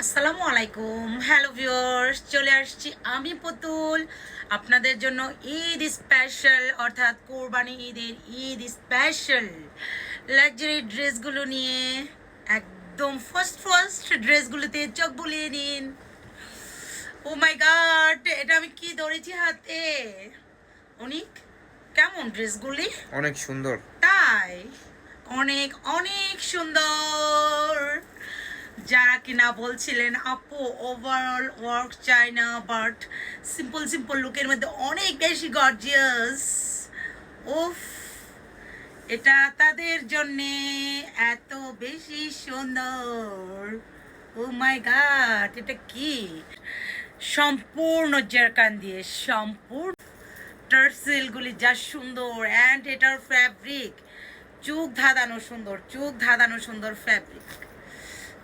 আসসালামু আলাইকুম, hello viewers, চলে আসছি আমি পুতুল আপনাদের জন্য ঈদ স্পেশাল অর্থাৎ কোরবানি ঈদের ঈদ স্পেশাল লাক্সারি ড্রেসগুলো নিয়ে। একদম ফার্স্ট ড্রেসগুলোতে চোখ বুলিয়ে নিন। ও মাই গড, এটা আমি কি ধরেছি হাতে! অনেক কেমন ড্রেসগুলি? অনেক সুন্দর। তাই অনেক অনেক সুন্দর। যারা কিনা বলছিলেন আপু ওভারঅল ওয়ার্ক চাই না, বাট সিম্পল সিম্পল লুকের মধ্যে অনেক বেশি গর্জিয়াস, উফ, এটা তাদের জন্যে এত বেশি সুন্দর। ও মাই গড, এটা কি! সম্পূর্ণ জারকান দিয়ে সম্পূর্ণ টার্সেলগুলি যা সুন্দর, অ্যান্ড এটার ফ্যাব্রিক চোখ ধাঁধানো সুন্দর, চোখ ধাঁধানো সুন্দর ফ্যাব্রিক,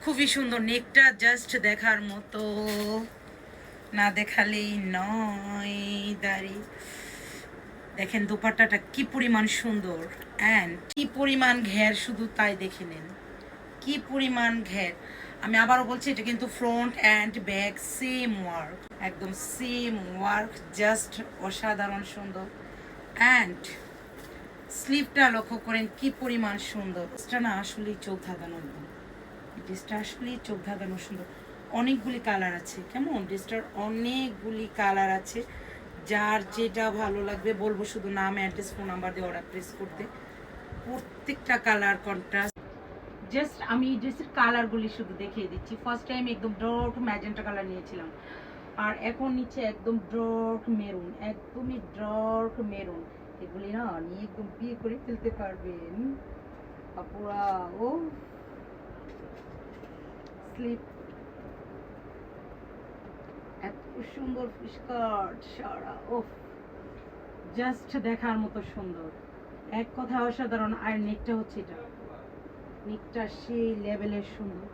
খুবই সুন্দর। নেকটা জাস্ট দেখার মতো, না দেখালেই নয়। দাড়ি দেখেন, দোপাট্টাটা কি পরিমাণ সুন্দর, অ্যান্ড কি পরিমাণ ঘের, শুধু তাই দেখে নেন কি পরিমাণ ঘের। আমি আবারও বলছি, এটা কিন্তু front and back same work, একদম সেম ওয়ার্ক, জাস্ট অসাধারণ সুন্দর। অ্যান্ড স্লিভটা লক্ষ্য করেন কি পরিমাণ সুন্দর। এটা না আসলেই চোখ ধাঁধানো, ড্রেসটা আসলেই চোখ ধাঁধানো সুন্দর। অনেকগুলি কালার আছে, কেমন ড্রেসটার অনেকগুলি কালার আছে। যার যেটা ভালো লাগবে বলবো শুধু নাম, অ্যাড্রেস, ফোন নাম্বার দিয়ে অর্ডার প্লেস করতে। প্রত্যেকটা কালার কন্ট্রাস্ট। জাস্ট আমি ড্রেসের কালারগুলি শুধু দেখিয়ে দিচ্ছি। ফার্স্ট টাইম একদম ডার্ক ম্যাজেন্টা কালার নিয়েছিলাম, আর এখন নিচে একদম ডার্ক মেরুন, একদমই ডার্ক মেরুন। এগুলি না নিয়ে একদম বিয়ে করে ফেলতে পারবেন আপুরা। ও স্লিপ এত সুন্দর স্কার্ট সারা, ও জাস্ট দেখার মতো সুন্দর, এক কথা অসাধারণ। আর নেকটা হচ্ছে এটা, নেকটা সেই লেভেলের সুন্দর,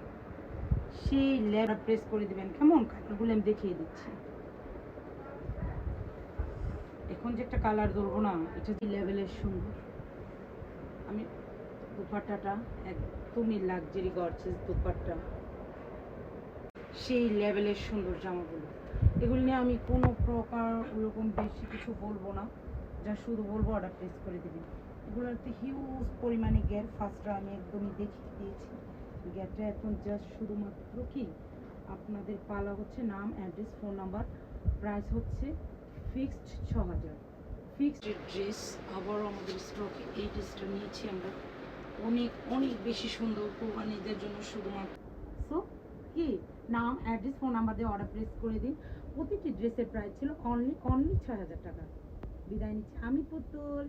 সেই লেভেল। প্রেস করে দিবেন কেমন কালারগুলো আমি দেখিয়ে দিচ্ছি। এখন যে একটা কালার ধরবো না, এটা যে লেভেলের সুন্দর। আমি দুপাট্টাটা একদমই লাক্সারি গর্জিয়াস দুপাট্টা, সেই লেভেলের সুন্দর জামাগুলো। এগুলো নিয়ে আমি কোনো প্রকার ওরকম বেশি কিছু বলবো না, যা শুধু বলবো অর্ডার প্লেস করে দেবেন। এগুলোতে হিউজ পরিমাণে গ্যাপ, ফার্স্টটা আমি একদমই দেখিয়ে দিয়েছি। গ্যাপটা এখন জাস্ট শুধুমাত্র কি আপনাদের পালা হচ্ছে নাম, অ্যাড্রেস, ফোন নাম্বার। প্রাইস হচ্ছে ফিক্সড 6000। ফিক্সড ড্রেস আবারও আমাদের স্টকে এই ড্রেসটা নিয়েছি আমরা, অনেক অনেক বেশি সুন্দর কোরবানিদের জন্য শুধুমাত্র। সো কি নাম, অ্যাড্রেস, ফোন নাম্বার দিয়ে অর্ডার প্লেস করে দিন। প্রতিটি ড্রেসের প্রাইস ছিল অনলি 6000 টাকা। বিদায় নিচ্ছি আমি পুতুল।